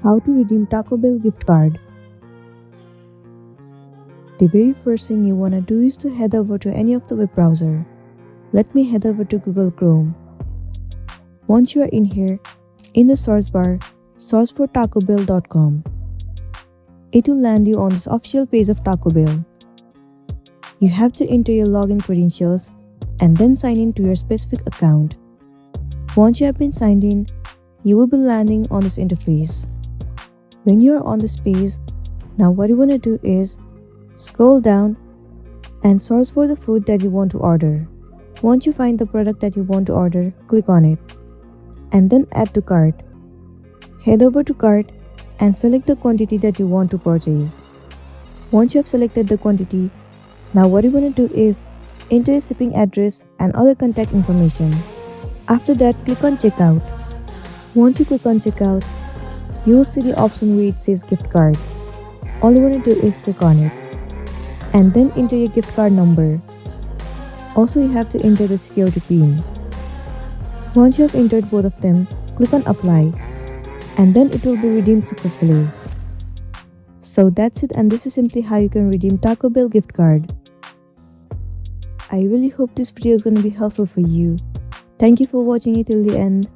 How to redeem Taco Bell gift card. The very first thing you wanna do is to head over to any of the web browser. Let me head over to Google Chrome. Once you are in here, in the search bar, search for tacobell.com. It will land you on this official page of Taco Bell. You have to enter your login credentials and then sign in to your specific account. Once you have been signed in, you will be landing on this interface. When you are on this page, now what you want to do is scroll down and search for the food that you want to order. Once you find the product that you want to order, click on it and then add to cart. Head over to cart and select the quantity that you want to purchase. Once you have selected the quantity, now what you want to do is enter your shipping address and other contact information. After that, click on checkout. Once you click on checkout, you will see the option where it says gift card. All you want to do is click on it and then enter your gift card number. Also, you have to enter the security PIN. Once you have entered both of them, click on apply and then it will be redeemed successfully. So that's it, and this is simply how you can redeem Taco Bell gift card. I really hope this video is going to be helpful for you. Thank you for watching it till the end.